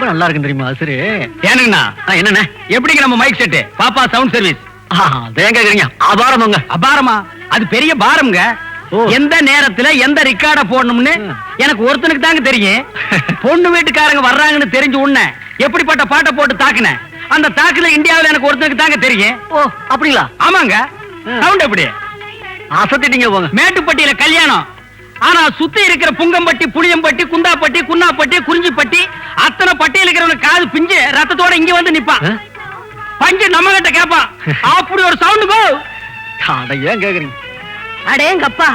ரொம்ப நல்லா இருக்கு தெரியுமா சரி? ஏனுங்கண்ணா என்னண்ணே எப்படிங்க நம்ம மைக் செட்டு பாப்பா சவுண்ட் சர்வீஸ்? அதான் கேக்குறீங்க. அபாரமாங்க. அபாரமா? அது பெரிய பாரம்ங்க. எந்த நேரத்துல எந்த ரெக்கார்ட போடணும்னு எனக்கு ஒருத்தனுக்கு தாங்க தெரியும். பொண்ணு வீட்டுக்காரங்க வர்றாங்கன்னு தெரிஞ்சு உடனே எப்படிப்பட்ட பாட்டை போட்டு தாக்குன அந்த தாக்குல இந்தியாவில் எனக்கு ஒருத்தனுக்கு தாங்க தெரியும். ஓ அப்படிங்களா? ஆமாங்க. சவுண்ட் எப்படி அசத்திட்டீங்க போங்க. மேட்டுப்பட்டியில கல்யாணம். ஆனா சுத்தி இருக்கிற புங்கம்பட்டி, புளியம்பட்டி, குந்தாப்பட்டி, குன்னாப்பட்டி, குறிஞ்சிப்பட்டி அத்தனை பட்டியல் இருக்கிறவனுக்கு காது பிஞ்சு ரத்தத்தோட இங்க வந்து நிப்பான். பஞ்சு நம்ம கிட்ட கேப்பான். அப்படி ஒரு சவுண்ட் கோ. ஏன் கேக்குறீங்க? அடேங்கப்பா,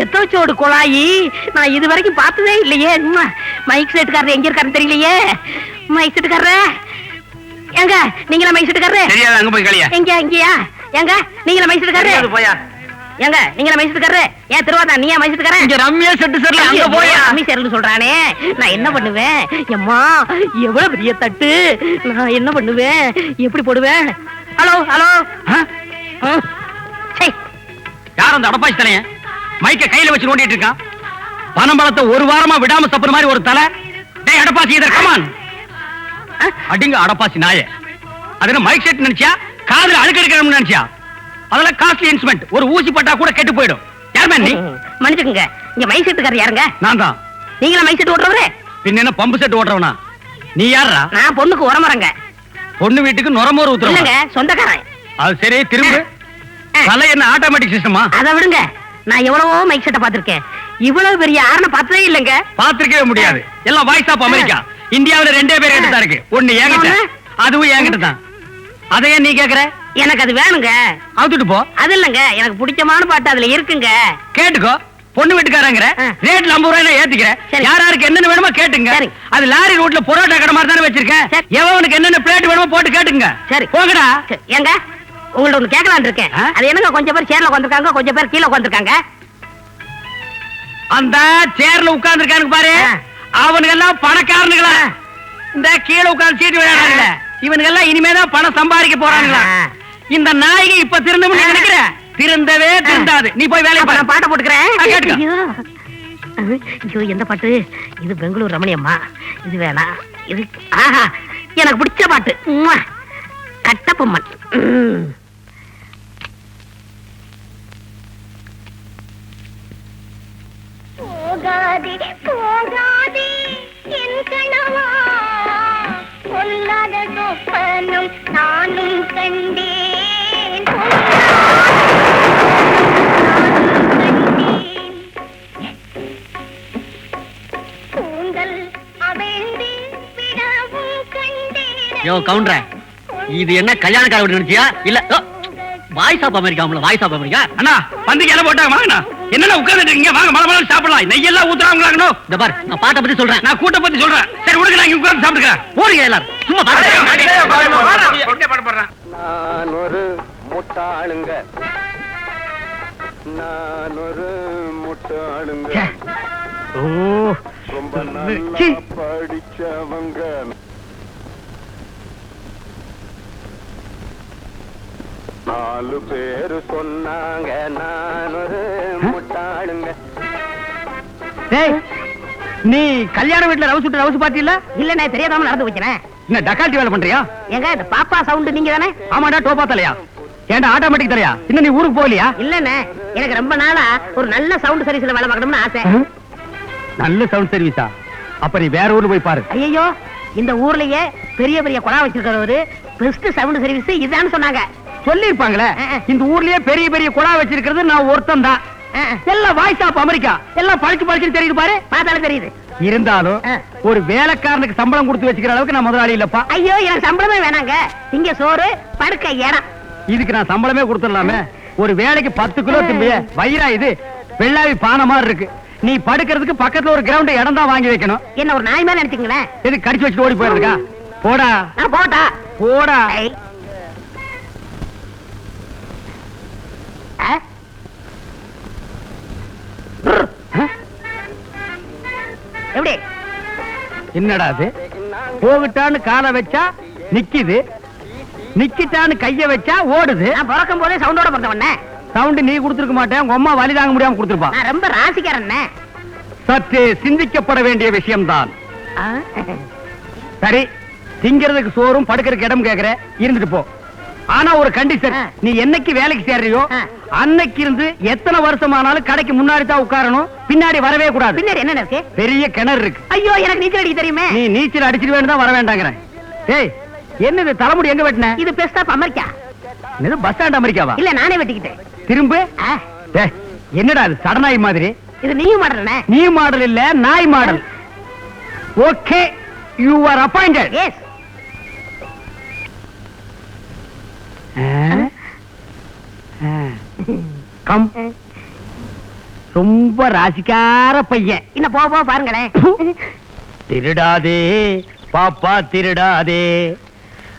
எத்தோச்சோடு குழாயி நான் இது வரைக்கும் பார்த்ததே இல்லையே. மைக் செட்டுக்காரர் எங்க இருக்காருன்னு தெரியலையே. மைக் செட்டுக்காரர எங்க? நீங்களா மைக் செட்டுக்காரரு? தெரியாது, அங்க போய் கலியா. எங்க இங்கயா? எங்க நீங்களா மைக் செட்டுக்காரரு? போயா. எங்க நீங்களா மைக் செட்டுக்காரரு? ஏன் திருவாதா நீயா மைக் செட்டுக்காரன்? இங்க ரம்யா செட்டு சர்ல அங்க போயா. ரம்மி சேர்னு சொல்றானே, நான் என்ன பண்ணுவேன்? எம்மா எவ்வளவு பெரிய தட்டு, நான் என்ன பண்ணுவேன்? எப்படி போடுவேன்? Hello hello. யார் அந்த அடப்பாசி தலைய மைக்க கையில வச்சு நோண்டிட்டு இருக்கான்? பனம்பழத்தை ஒரு வாரமா விடாம சப்புற மாதிரி ஒரு தலை. டேய் அடப்பாசி, இதர் கமான். அடிங்க அடப்பாசி நாயே. அது மைக் செட் நினைச்சியா? காதுல அழுக்கு எடுக்கணும்னு நினைச்சியா? அதெல்லாம் காஸ்ட்லி இன்ஸ்ட்ருமெண்ட். ஒரு ஊசி பட்டா கூட கெட்டு போயிடும். யாருமே நீ? மன்னிச்சுக்குங்க, இங்க மைக் செட்டுக்காரர் யாருங்க? நான் தான். நீங்களா மைக் செட் ஓட்டுறவரே? பின்ன என்ன பம்பு செட் ஓட்டுறவனா? நீ யாரா? நான் பொண்ணுக்கு உரமரங்க. பொண்ணு வீட்டுக்கு நுரமோர் ஊத்துறவங்க? இல்லங்க, சொந்தக்காரன். அது சரி, திரும்ப தலை என்ன ஆட்டோமேட்டிக் சிஸ்டமா? அதை விடுங்க, நான் எவ்வளவோ மைக் செட்டை பார்த்திருக்கேன். இவ்வளவு பெரிய ஆரணை பார்த்ததே இல்லங்க. பாத்திருக்கவே முடியாது. எல்லாம் வாய்ஸ் ஆப் அமெரிக்கா. இந்தியாவுல ரெண்டே பேர் கிட்ட தான் இருக்கு. ஒண்ணு என்கிட்ட, அதுவும் என்கிட்ட தான். அதையே நீ கேக்குற? எனக்கு அது வேணுங்க. அவுத்துட்டு போ. அது இல்லங்க, எனக்கு பிடிச்சமான பாட்டு அதுல இருக்குங்க. கேட்டுக்கோ. பொண்ணு வீட்டுக்காரங்கிற ரேட் 50 ரூபாய் ஏத்திக்கிறேன். யாராருக்கு என்னென்ன வேணுமோ கேட்டுங்க. அது லாரி ரோட்ல பொரோட்டா கடை மாதிரி தானே வச்சிருக்கேன். எவனுக்கு என்னென்ன பிளேட் வேணுமோ போட்டு கேட்டுங்க. சரி போங்கடா. ஏங்க உங்கள்ட்ட ஒண்ணு கேட்கலான்னு இருக்கேன். அது என்னங்க, கொஞ்சம் பேர் சேர்ல உட்காந்துருக்காங்க, கொஞ்சம் பேர் கீழே உட்காந்துருக்காங்க. அந்த சேர்ல உட்கார்ந்துருக்கானுங்க பாரு, அவனுங்க எல்லாம் பணக்காரனுங்களா? இந்த கீழே உட்கார்ந்து சீட்டு விளையாடுறாங்க. இவனுங்க எல்லாம் இனிமேதான் பணம் சம்பாதிக்க போறாங்களா? இந்த நாயகி இப்ப திருந்தவும் நினைக்கிற? திருந்தவே திருந்தாது. நீ போய் வேலையை பாரு. பாட்டை போட்டுக்கிறேன். கேட்டுக்கோ. எந்த பாட்டு இது? பெங்களூர் ரமணியம்மா. இது வேணா, இது ஆஹா எனக்கு பிடிச்ச பாட்டு கட்டப்பொம்மன். போகாதே போகாதே என் கணவா, பொல்லாத சொப்பனம் நானும் கண்டேன். கூந்தல் அவிழ்ந்து விடவும் கண்டேன். யோ கவுண்டர், இது என்ன கல்யாணக்கார வீடு நினைச்சியா? இல்ல Voice of America. Voice of America. அண்ணா பந்திக்கு எல்லாம் போட்டாங்க. வாங்கண்ணா. என்னென்ன உட்கார்ந்துட்டு இருக்கீங்க? வாங்க, மலை மலை சாப்பிடலாம். நெய்யெல்லாம் ஊத்துறாங்களாங்கண்ணோ. இந்த பார், நான் பாட்டை பத்தி சொல்றேன். நான் கூட்ட பத்தி சொல்றேன். சரி விடுங்க, நான் இங்க உட்கார்ந்து சாப்பிட்டுக்கிறேன். போறீங்க எல்லாரும் சும்மா பாருங்க. நான் ஒரு முட்டாளுங்க, நான் ஒரு முட்டாளுங்க, ரொம்ப நல்லா படிச்சவங்க. நாலு பேரு சொன்னாங்க நான் ஒரு முட்டாளுங்க. நீ கல்யாண வீட்டுல ரவுஸ் பாத்தி இல்ல? இல்ல, நான் தெரியாதாம நடந்து வைக்கிறேன். என்ன டக்கால்ட்டி வேலை பண்றியா? ஏங்க இந்த பாப்பா சவுண்ட் நீங்க தானே? ஆமாடா, டோப்பா தலையா. ஏன்டா ஆட்டோமேட்டிக் தலையா? இன்னும் நீ ஊருக்கு போகலையா? இல்லண்ணே, எனக்கு ரொம்ப நாளா ஒரு நல்ல சவுண்ட் சர்வீஸ்ல வேலை பார்க்கணும்னு ஆசை. நல்ல சவுண்ட் சர்வீஸா? அப்ப நீ வேற ஊர்ல போய் பாரு. ஐயோ, இந்த ஊர்லயே பெரிய பெரிய குழா வச்சிருக்கிறவரு பெஸ்ட் சவுண்ட் சர்வீஸ் இதான்னு சொன்னாங்க. சொல்லிருப்பாங்களே. இந்த ஊர்லயே பெரிய பெரிய குழா வச்சிருக்கிறது நான் ஒருத்தன் தான். எல்லாம் வாய்ஸ் ஆப் அமெரிக்கா. எல்லாம் படிச்சு தெரியுது பாரு. பார்த்தாலும் தெரியுது. இருந்தாலும் ஒரு வேலைக்காரனுக்கு சம்பளம் கொடுத்து வச்சுக்கிற அளவுக்கு நான் முதலாளி இல்லப்பா. ஐயோ, எனக்கு சம்பளமே வேணாங்க. இங்க சோறு படுக்க இடம். இதுக்கு நான் சம்பளமே கொடுத்துடலாமே. ஒரு வேலைக்கு 10 கிலோ திம்பிய வயிறா இது வெள்ளாவி பானை மாதிரி இருக்கு. நீ படுக்கிறதுக்கு பக்கத்துல ஒரு கிரவுண்ட் இடம் தான் வாங்கி வைக்கணும். என்ன ஒரு நாய் மாதிரி நினைச்சீங்களேன்? எது கடிச்சு வச்சுட்டு ஓடி போயிருக்கா? போடா போட்டா போடா. எப்படி என்னடா அது? போகிட்டான்னு காலை வச்சா நிக்குது, நிக்கிட்டான்னு கைய வச்சா ஓடுது. நான் பிறக்கும் போதே சவுண்டோட பிறந்தவண்ணே. சவுண்ட் நீ கொடுத்துருக்க மாட்டேன், உங்க அம்மா வலி தாங்க முடியாம கொடுத்துருப்பா. நான் ரொம்ப ராசிக்காரன். சற்று சிந்திக்கப்பட வேண்டிய விஷயம்தான். சரி, திங்கிறதுக்கு சோறும் படுக்கிறதுக்கு இடம் கேக்குற, இருந்துட்டு போ. ஆனா ஒரு கண்டிஷன், நீ என்னைக்கு வேலைக்கு சேர்றியோ அன்னைக்கு இருந்து எத்தனை வருஷமானாலும் கடைக்கு முன்னாடி தான் உட்காரணும், பின்னாடி வரவே கூடாது. பின்னாடி என்ன இருக்கு? பெரிய கிணறு இருக்கு. ஐயோ, எனக்கு நீச்சல் அடிக்க தெரியுமே. நீ நீச்சல் அடிச்சிட்டு தான் வர வேண்டாங்கிறேன். ஏய், என்னது தலைமுடி எங்க வெட்டின? இது பெஸ்டா அமெரிக்கா. இது பஸ் ஸ்டாண்ட் அமெரிக்காவா? இல்ல, நானே வெட்டிக்கிட்டேன். திரும்ப என்னடா அது சடனாய் மாதிரி? இது நீயும் மாடல்னே. நீ மாடல் இல்ல, நாய் model. Okay, you are appointed. Yes. Come. ரொம்ப ராசிக்கார பையன். இன்ன போ பாருங்களேன். திருடாதே பாப்பா திருடாதே,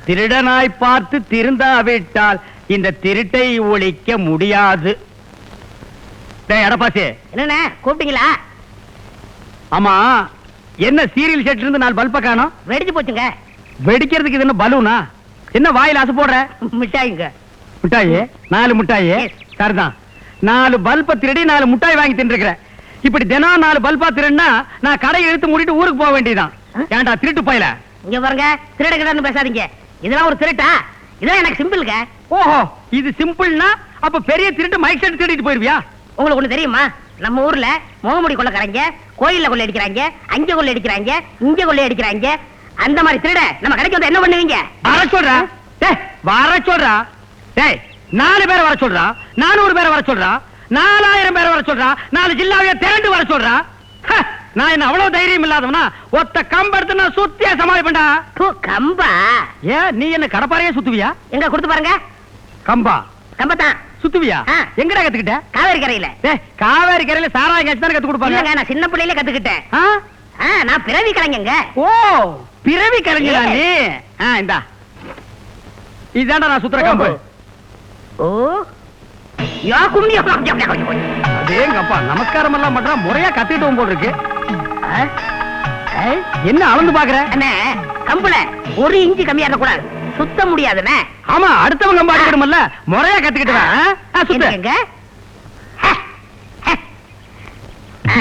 திருடனாய் பார்த்து திருந்தாவிட்டால் இந்த திருட்டை ஒழிக்க முடியாது. எடப்பாசி, என்னண்ணே கூப்பிட்டீங்களா? ஆமா, என்ன சீரியல் செட் இருந்து 4 பல்ப காணோம்? வெடிச்சு போச்சுங்க. வெடிக்கிறதுக்கு இது என்ன பலூனா? என்ன வாயில அசு போடுற? மிட்டாய்ங்க. மிட்டாயி? 4 மிட்டாயி? சரிதான், 4 பல்ப திருடி 4 மிட்டாய் வாங்கி தின்னுக்கிற. இப்படி தினம் 4 பல்பா திருடுனா நான் கடையை இழுத்து மூடிட்டு ஊருக்கு போக வேண்டியதான். ஏன்டா திருட்டு போயில? இங்க பாருங்க, திருடன்னு பேசாதீங்க. இதெல்லாம் ஒரு திருட்டா? இதெல்லாம் எனக்கு சிம்பிள்ங்க. ஓஹோ, இது சிம்பிள்னா அப்ப பெரிய திருட்டு மைக் செட் திருடிட்டு போயிருவியா? உங்களுக்கு ஒண்ணு தெரியுமா? நம்ம ஊர்ல முகமுடி கொள்ளக்காரங்க கோயில்ல கொள்ளை அடிக்கிறாங்க, அங்க கொள்ளை அடிக்கிறாங்க, இங்க கொள்ளை அடிக்கிறாங்க. அந்த மாதிரி திருட நம்ம கடைக்கு வந்து என்ன பண்ணுவீங்க? வர சொல்றா, வர சொல்றா. டேய், 4 பேரை வர சொல்றா, 400 பேரை வர சொல்றா, 4000 பேரை வர சொல்றா, 4 ஜில்லாவைய திரண்டு வர சொல்றா. நான் என்ன அவ்வளவு தைரியம் இல்லாதவனா? ஒத்த கம்பெடுத்து நான் சுத்தியா சமாளிப்பேன்டா. கம்பா? ஏன் நீ என்ன கடப்பாறையே சுத்துவியா? எங்க கொடுத்து பாருங்க. கம்பா? கம்பத்தான் சுத்துவியா? எங்கடா கத்துக்கிட்ட? காவேரி கரையில. காவேரி கரையில சாராயம் கட்சி தானே கத்து கொடுப்பாங்க. நான் சின்ன பிள்ளையில கத்துக்கிட்டேன். நான் பிறவி கலைஞங்க. ஓ, பிறவி கலைஞரா நீ? இந்தா, இதாண்டா நான் சுத்துற கம்பு. ஓ, யா கும்மி. அதேங்கப்பா, நமஸ்காரம் எல்லாம் பண்றா, முறையா கத்துக்கிட்டு போல் இருக்கு. என்ன அளந்து பாக்குற? அண்ணே, கம்புல 1 இன்ச்சு கம்மியா இருக்க கூடாது, சுத்த முடியாதுண்ணே. ஆமா, அடுத்தவங்க கம்பு அடிக்கணும்ல, முறையா கத்துக்கிட்டு சுத்துங்க.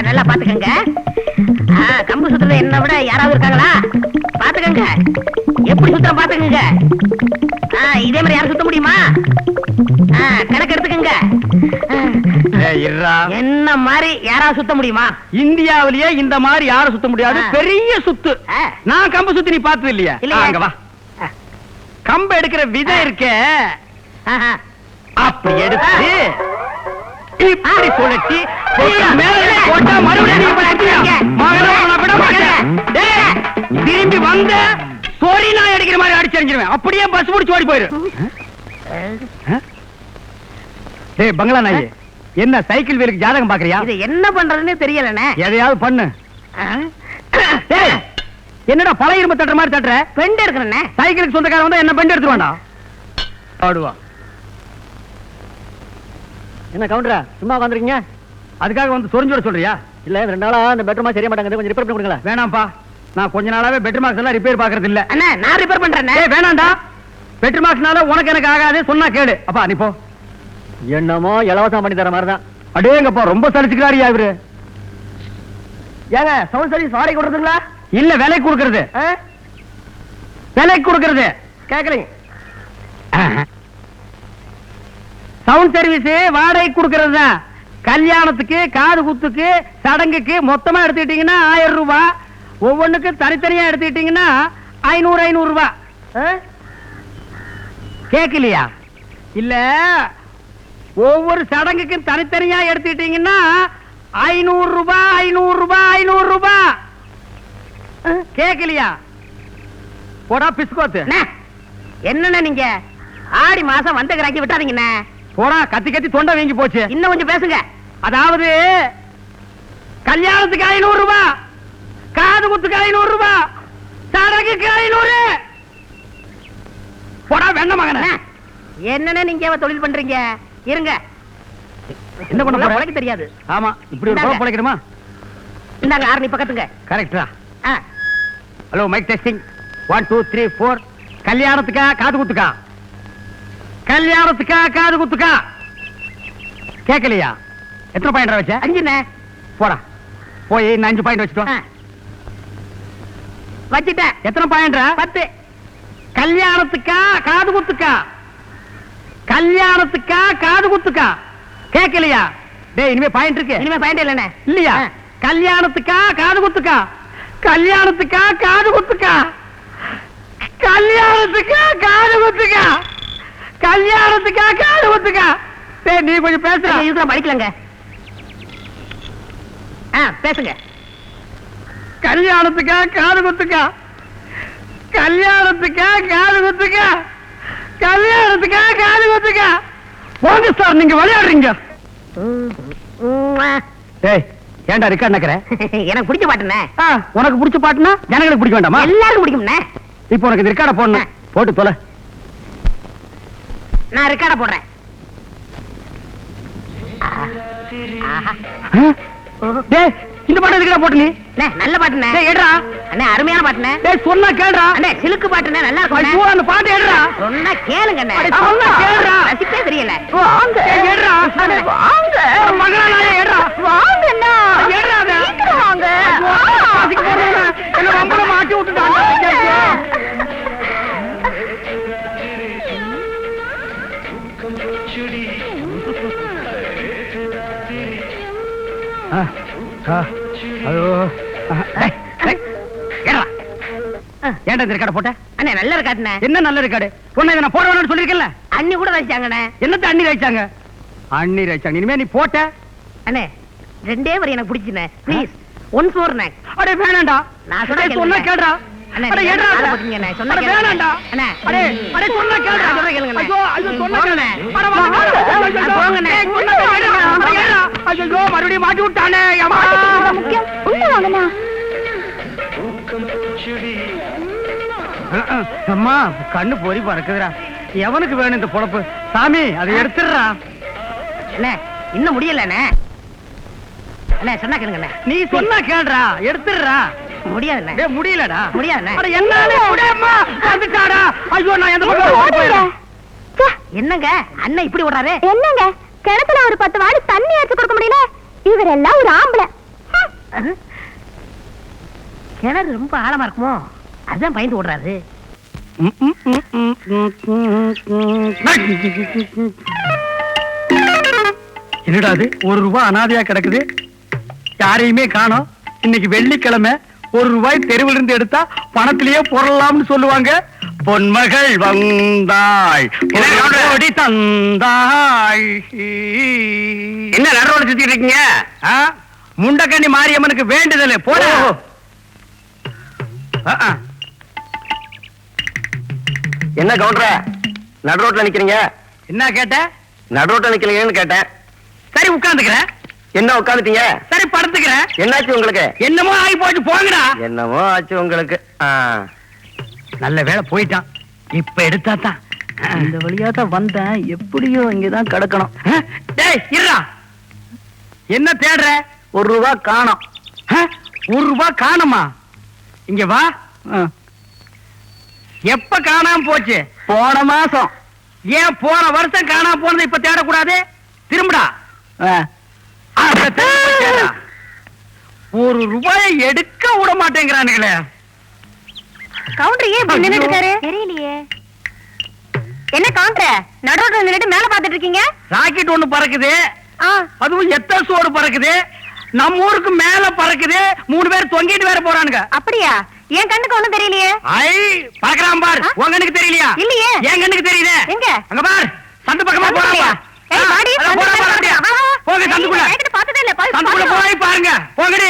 நல்லா பாத்துக்கங்க. கம்பு சுத்துறது என்ன விட யாராவது இருக்காங்களா? பாத்துக்கங்க, எப்படி சுத்துற பாத்துக்கங்க. இதே மாதிரி யாரும் சுத்த முடியுமா? கணக்கு எடுத்துக்கங்க. என்ன மாதிரி யாராவது சுத்த முடியுமா? இந்தியாவிலேயே இந்த மாதிரி யாரும் சுத்த முடியாது, பெரிய சுத்து. நான் கம்பு சுத்தி நீ பார்த்தது இல்லையா? அங்க வா. கம்பு எடுக்கிற விதை இருக்க, அப்படி எடுத்து இப்படி சுழட்டி போட்டா மறுபடியும் திரும்பி வந்த சோரி நான் அடிக்கிற மாதிரி அடிச்சு அடிச்சிருவேன். அப்படியே பஸ் முடிச்சு ஓடி போயிரு. டேய் பங்களா நாய், என்ன சைக்கிள் வீலுக்கு ஜாதகம் பாக்குறியா? இது என்ன பண்றதுன்னு தெரியலண்ணே. எதையாவது பண்ணு. என்னடா பழைய இரும்பு தட்டுற மாதிரி தட்டுற? பெண்ட் எடுக்கணுண்ணே. சைக்கிளுக்கு சொந்தக்காரன் வந்தா என்ன பெண்ட் எடுத்து வேண்டாம் ஆடுவா. என்ன கவுண்டரா சும்மா உட்காந்துருக்கீங்க? அதுக்காக வந்து சொரிஞ்சோட சொல்றியா? இல்ல 2 நாளா அந்த பெட்ரூமா சரியா மாட்டாங்க, கொஞ்சம் ரிப்பேர் பண்ணி கொடுங்களா? வேணாம்ப்பா, நான் கொஞ்ச நாளாவே பெட்ரூம் மார்க்ஸ் எல்லாம் ரிப்பேர் பாக்குறது இல்ல. அண்ணா, நான் ரிப்பேர் பண்றேன். வேணாண்டா, பெட்ரூம் மார்க்ஸ்னால உனக்கு எனக்கு ஆகாது, சொன்னா கேளு. அப்பா நீ போ. என்னமோ இலவசம் பண்ணி தர மாதிரி தான். அடேங்கப்பா, ரொம்ப சலிச்சுக்கிறாரியா இவரு. ஏங்க சவுண்ட் சர்வீஸ் வாடகை கொடுக்குறீங்களா? இல்ல, விலை கொடுக்கறது. விலை கொடுக்கறது கேக்குறீங்க? சவுண்ட் சர்வீஸ் வாடகை கொடுக்கறது தான். கல்யாணத்துக்கு, காது குத்துக்கு, சடங்குக்கு மொத்தமா எடுத்துக்கிட்டீங்கன்னா 1000 ரூபாய், ஒவ்வொன்றுக்கு தனித்தனியா எடுத்துக்கிட்டீங்கன்னா 500 ரூபாய். கேட்கலையா? இல்ல, ஒவ்வொரு சடங்குக்கும் தனித்தனியா எடுத்துக்கிட்டீங்கன்னா 500 ரூபாய் 500 ரூபாய் 500 ரூபாய். கேட்கலையா? போடா பிஸ்கோத்து. என்னண்ணே நீங்க ஆடி மாசம் வந்த கிராக்கி விட்டாதீங்கண்ணே. போடா, கத்தி கத்தி தொண்டை வீங்கி போச்சு. இன்னும் கொஞ்சம் பேசுங்க. அதாவது கல்யாணத்துக்கு 500 ரூபாய், காது குத்துக்கு 500 ரூபாய், சடங்குக்கு 500. போடா வெண்ண மகனே. என்னண்ணே நீங்க தொழில் பண்றீங்க? இருங்க, என்ன பண்ண போற? உனக்கு தெரியாது. ஆமா, இப்படி ஒரு குழப்பம் பிழைக்கணுமா? இந்தாங்க ஆரணி பக்கத்துங்க. கரெக்டா? Hello, mic testing 1 2 3 4. கல்யாணத்துக்கா காது குத்துக்கா? கல்யாணத்துக்கா காது குத்துக்கா? கேட்கலையா? எத்தனை பாயிண்ட் வச்ச? 5ண்ணே. போடா, போய் 5 பாயிண்ட் வச்சுட்டு வச்சிட்டேன். எத்தனை பாயிண்ட்ரா? 10. கல்யாணத்துக்கா காது குத்துக்கா? கல்யாணத்துக்கா காது குத்துக்கா? கேட்கலையா? டேய் இனிமே பாயிண்ட் இருக்கு. இனிமே பாயிண்ட் இல்லண்ணே. இல்லையா? கல்யாணத்துக்கா காது குத்துக்கா? கல்யாணத்துக்கா காது குத்துக்கா? கல்யாணத்துக்கா காது குத்துக்கா? கல்யாணத்துக்கா காது குத்துக்கா? டேய் நீ கொஞ்சம் பேசுற. இதுதான் படிக்கலங்க. பேசுங்க. கல்யாணத்துக்கா காது குத்துக்கா? கல்யாணத்துக்கா காது குத்துக்கா? கல்யாணத்துக்கா காது குத்துக்கா? போங்க சார், நீங்க விளையாடுறீங்க. டேய் ஏன்டா ரெக்கார்ட் நக்கற? எனக்கு பிடிச்ச பாட்டுண்ணே. உனக்கு பிடிச்ச பாட்டுனா ஜனங்களுக்கு பிடிக்க வேண்டாமா? எல்லாருக்கும் பிடிக்கும்ண்ணே. இப்போ உனக்கு ரெக்கார்ட போடணும். போட்டு தொலை. நான் ரெக்கார்ட போடுறேன். டேய் இந்த பாட்டு எதுக்குடா போட்டு நீ? நல்ல பாட்டுண்ணே. டேய் ஏடுறா. அண்ணே அருமையான பாட்டுண்ணே. டேய் சொன்னா கேளுடா. அண்ணே சிலுக்கு பாட்டுண்ணே, நல்லா ஐயோ இருக்கும். அந்த பாட்டு ஏடுறா. சொன்னா கேளுங்க அண்ணே. அட, சொன்னா கேளுடா. ரசிப்பே தெரியல. வாங்க. டேய் ஏடுறா. அண்ணே, வாங்க. மகளா நாயே ஏடுறா. வாங்க அண்ணா. ஏடுறா அத. சீக்கிரம் வாங்க. அதுக்கு போறேன். என்ன வம்பல மாட்டி விட்டுட்டாங்க. ஐயோ. ஏன்டா இந்த ரெக்கார்ட போட்ட? அண்ணே நல்ல இருக்காட்டுண்ணே. என்ன நல்ல ரெக்கார்டு? உன்னை இதை நான் போட வேணும்னு சொல்லிருக்கேன்ல. அண்ணி கூட ரசிச்சாங்கண்ணே. என்னத்த அண்ணி ரசிச்சாங்க? அண்ணி ரசிச்சாங்க. இனிமே நீ போட்ட. அண்ணே 2 வரி எனக்கு பிடிச்சுண்ணே. Please once மோர்ண்ணே. அடே வேணாம்டா. நான் சொன்னா சொன்னா கேளுடா. அண்ணே அட ஏடா ஆளை போட்டீங்கண்ணே. சொன்னா அட கேளுங்க. வேணாம்டா. அண்ணே அடே அடே சொன்னா கேளுடா. நான் சொல்றேன் கேளுங்கண்ணே. ஐயோ ஐயோ சொன்னா போங்கண்ணே. கேளுடா. அட வாங்க. போங்கண்ணே. ஏய், சொன்னா கேளுடா. அட ஏடா. ஐயோ மறுபடியும் மாட்டி விட்டானே. அம்மா. முக்கியம் உள்ள வாங்கண்ணா. அம்மா கண்ணு பொறி பறக்குதுடா. எவனுக்கு வேணும் இந்த பொழப்பு? சாமி அதை எடுத்துடுறா. அண்ணே இன்னும் முடியலண்ணே. அண்ணே சொன்னா கேளுங்கண்ணே. நீ சொன்னா கேளுடா. எடுத்துடுறா. முடியாதுண்ணே. டேய் முடியலடா. முடியாதுண்ணே. அட என்னால முடியம்மா. வந்துட்டாடா. ஐயோ நான் எந்த பக்கம் போறேன்? என்னங்க அண்ணன் இப்படி ஓடுறாரு? என்னங்க கிணத்துல ஒரு 10 வாடி தண்ணி அடிச்சு கொடுக்க முடியல? இவரெல்லாம் ஒரு ஆம்பளை. கிணறு ரொம்ப ஆழமா இருக்குமோ, அதான் பயந்து ஓடுறாரு. என்னடா அது? ₹1 அனாதையா கிடக்குது. யாரையுமே காணோம். இன்னைக்கு வெள்ளிக்கிழமை. ₹1 தெருவில் இருந்து எடுத்தா பணத்திலேயே பொருளாம்னு சொல்லுவாங்க. பொன்மகள் வந்தாய் பொடி தந்தாய். என்ன நடுவோட சுத்திட்டு இருக்கீங்க? முண்டக்கண்ணி மாரியம்மனுக்கு வேண்டுதல் போட. என்ன கவுண்டர நடுரோட்ல நிக்கிறீங்க? என்ன கேட்ட? நடுரோட்ல நிக்கிறீங்கன்னு கேட்டேன். சரி உட்கார்ந்துக்கிறேன். என்ன உட்காந்துட்டீங்க? சரி படுத்துக்கிறேன். என்னாச்சு உங்களுக்கு? என்னமோ ஆகி போச்சு போங்கடா. என்னமோ ஆச்சு உங்களுக்கு. நல்ல வேளை போயிட்டான். இப்ப எடுத்தா தான். இந்த வழியா தான் வந்தேன். எப்படியோ இங்கதான் கிடக்கணும். டேய் இருடா. என்ன தேடுற? ₹1 காணோம். ₹1 காணுமா? இங்க வா. எப்ப காணாம போச்சு? போன மாசம். ஏன் போன வருஷம் காணாம போனது இப்ப தேடக்கூடாது? திரும்புடா. ₹1 எடுக்க விட மாட்டேங்கிறானுங்களே. கவுண்டர் ஏன் இப்படி நின்னுட்டு இருக்காரு? தெரியலையே. என்ன கவுண்டர் நடுரோட்ல நின்னுட்டு மேல பாத்துட்டு இருக்கீங்க? ராக்கெட் ஒண்ணு பறக்குது. அதுவும் எத்தனை சோடு பறக்குது. நம்ம ஊருக்கு மேல பறக்குது. 3 பேர் தொங்கிட்டு வேற போறானுங்க. அப்படியா? என் கண்ணுக்கு ஒண்ணும் தெரியலையே. ஐ பறக்கறான் பார். உன் கண்ணுக்கு தெரியலையா? இல்லையே. என் கண்ணுக்கு தெரியுதே. எங்க? அங்க பார். சந்து பக்கமா போறாப்பா. ஏய் வாடி. போங்க சந்துக்குள்ள. பார்த்ததே இல்ல. சந்துக்குள்ள போய் பாருங்க. போங்கடி.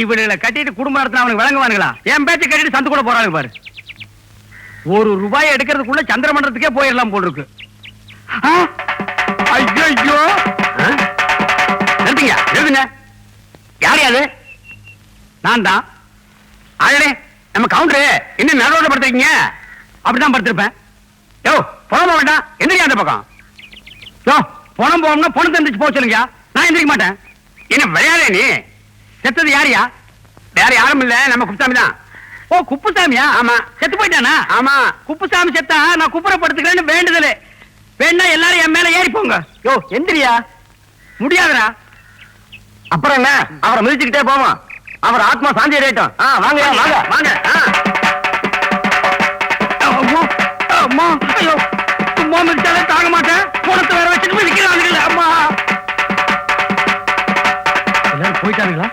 இவனுங்களை கட்டிட்டு குடும்பம் நடத்தினா அவனுக்கு விளங்குவானுங்களா? என் பேச்ச கட்டிட்டு சந்துக்குள்ள போறாங்க பாரு. ₹1 எடுக்கிறதுக்குள்ள சந்திரமண்டலத்துக்கே போயிடலாம் போல் இருக்கு. ஐயோ நிறுத்துங்க நிறுத்துங்க. யார் அது? நான் தான். ஆளே நம்ம கவுண்டரு இன்னும் நடுவோட படுத்துருக்கீங்க. அப்படிதான் படுத்திருப்பேன். யோ பணம் போக வேண்டாம். எந்திரியா அந்த பக்கம். யோ பணம் போகணும்னா பணம் தந்துச்சு போக சொல்லுங்க. நான் எந்திரிக்க மாட்டேன். என்ன விளையாட நீ? செத்தது யாரியா? வேற யாரும் இல்ல, நம்ம குப்புசாமி தான். ஓ குப்புசாமியா? ஆமா. செத்து போயிட்டானா? ஆமா. குப்புசாமி செத்தா நான் குப்புறப்படுத்துக்கிறேன்னு வேண்டுதல். வேணா எல்லாரும் என் மேல ஏறி போங்க. யோ எந்திரியா. முடியாதுடா. அப்புறம் என்ன? அவரை மிதிச்சுக்கிட்டே போவோம். அவர் ஆத்மா சாந்தி அடையட்டும். வாங்க வாங்க வாங்க. அம்மா அம்மா ஐயோ சும்மா மிதிச்சாலே தாங்க மாட்டேன். போனத்தை வேற வச்சுட்டு நிக்கிறானுங்களே. அம்மா எல்லாரும் போயிட்டானுங்களா?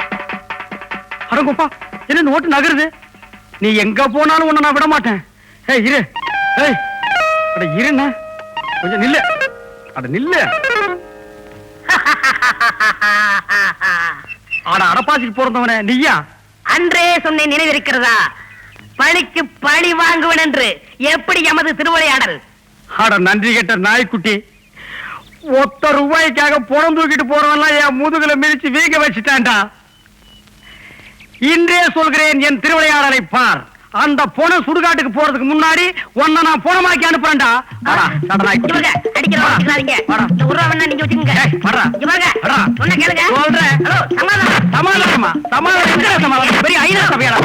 அடங்கப்பா என்ன நோட்டு நகருது. நீ எங்க போனாலும் உன்னை நான் விட மாட்டேன். ஏய் இரு. ஏய் அட இருண்ணா கொஞ்சம் நில்லு. அட நில்லு. அட அடப்பாசிக்கு பிறந்தவனே நீயா? அன்றே சொன்னேன், நினைவிருக்கிறதா? பழிக்கு பழி வாங்குவன் என்று. எப்படி எமது திருவிளையாடல்? அட நன்றி கெட்ட நாய்க்குட்டி. ஒத்த ரூபாய்க்காக புறம் தூக்கிட்டு போறவன்லாம் என் முதுகுல மிதிச்சு வீங்க வச்சுட்டான்டா. இன்றே சொல்கிறேன், என் திருவிளையாடலை பார். அந்த பொண சுடுகாட்டுக்கு போறதுக்கு முன்னாடி உன்னை நான் பொணமாக்கி அனுப்புறேன்டா. இவங்க அடிக்கிறவங்க அடிக்காதீங்க. இந்த ஒரு ரூபா வேணா நீங்க வச்சுக்கோங்க. இவங்க சொன்ன கேளுங்க. சொல்றேன். ஹலோ, சமாதானம். சமாதானமா? சமாதானம் எங்க சமாதானம்? பெரிய ஐநா சபையாடா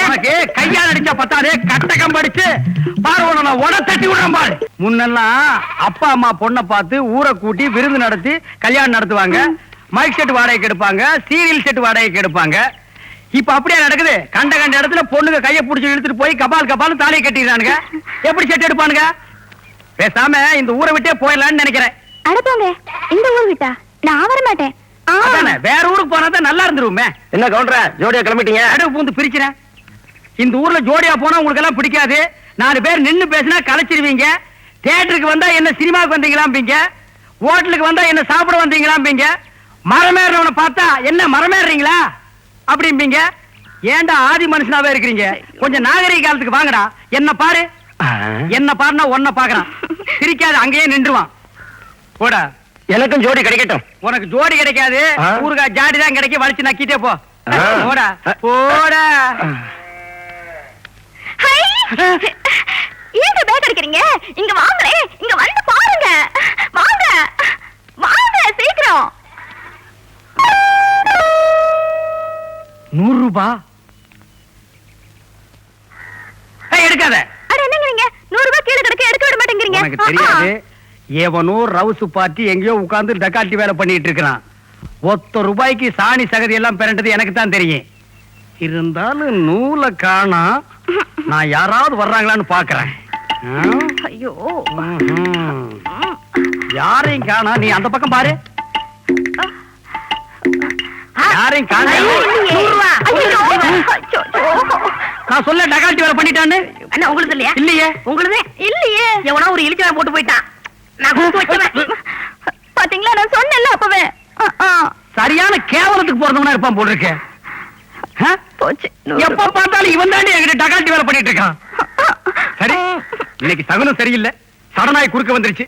உனக்கு கையால் அடிச்சா பத்தாதே, கட்டகம் படிச்சு பார்வன நான் உட தட்டி விடுறேன் பாரு. முன்னெல்லாம் அப்பா அம்மா பொண்ணை பார்த்து ஊரை கூட்டி விருந்து நடத்தி கல்யாணம் நடத்துவாங்க. மைக் செட் வாடகைக்கு எடுப்பாங்க, சீரியல் செட் வாடகைக்கு எடுப்பாங்க. இப்ப அப்படியே நடக்குது. கண்ட கண்ட இடத்துல பொண்ணுங்க கையை பிடிச்சி இழுத்துட்டு போய் கபால் கபால் தாலியை கட்டிடுறானுங்க. எப்படி செட் எடுப்பானுங்க? பேசாம இந்த ஊரை விட்டே போயிடலான்னு நினைக்கிறேன். அடப்பாங்க, இந்த ஊர் விட்டா நான் வர மாட்டேன். அதானே, வேற ஊருக்கு போனாதான் நல்லா இருந்துருமே. என்ன கவுண்டர ஜோடியா கிளம்பிட்டீங்க? அடுப்பு பூந்து பிரிச்சுறேன். இந்த ஊர்ல ஜோடியா போனா உங்களுக்கு எல்லாம் பிடிக்காது. 4 பேர் நின்னு பேசினா கலைச்சிருவீங்க. தியேட்டருக்கு வந்தா என்ன சினிமாவுக்கு வந்தீங்களாம்பீங்க. ஹோட்டலுக்கு வந்தா என்ன சாப்பிட வந்தீங்களாம்பீங்க. மரமேறவனை பார்த்தா என்ன மரமேறீங்களா அப்படிம்பீங்க. ஏன்டா ஆதி மனுஷனாவே இருக்கிறீங்க? கொஞ்சம் நாகரிக காலத்துக்கு வாங்கடா. என்ன பாரு. என்ன பாருன்னா ஒன்ன பாக்குறான். சிரிக்காது, அங்கேயே நின்றுவான். போடா. எனக்கும் ஜோடி கிடைக்கட்டும். உனக்கு ஜோடி கிடைக்காது. ஊருகா ஜாடி தான் கிடைக்கும். வலிச்சு நக்கிட்டே போ. போடா போடா. ஏங்க பேக் அடிக்கிறீங்க? இங்க வாங்களே, இங்க வந்து பாருங்க. வாங்க வாங்க சீக்கிரம். 100 ரூபாய் எடுக்காத. அட என்னங்க நீங்க 100 ரூபாய் கீழ கிடக்கு, எடுக்க விட மாட்டேங்கிறீங்க. உனக்கு தெரியாது. ஏவனோ ரவுசு பார்ட்டி எங்கேயோ உட்கார்ந்து டக்காட்டி வேலை பண்ணிட்டு இருக்கிறான். ஒத்த ரூபாய்க்கு சாணி சகதி எல்லாம் பிறண்டது எனக்கு தான் தெரியும். இருந்தாலும் நூலை காணா. நான் யாராவது வர்றாங்களான்னு பாக்குறேன். ஐயோ, யாரையும் காணா. நீ அந்த பக்கம் பாரு. யாரையும் காணா. நான் சொல்ல டக்காட்டி வேலை பண்ணிட்டான்னு. அண்ணா உங்களுக்கு இல்லையா? இல்லையே. உங்களுக்கு இல்லையே. எவனா ஒரு இழிச்சவன் போட்டு போயிட்டான். நான் கொடுத்து வச்சவன். பாத்தீங்களா, நான் சொன்னேன்ல அப்பவே. சரியான கேவலத்துக்கு போறவனா இருப்பான் போல இருக்கு. போச்சு. எப்ப பார்த்தாலும் இவன் தாண்டி என்கிட்ட டக்காட்டி வேலை பண்ணிட்டு இருக்கான். சரி, இன்னைக்கு சகுனம் சரியில்லை. சடனாய் குறுக்க வந்துருச்சு.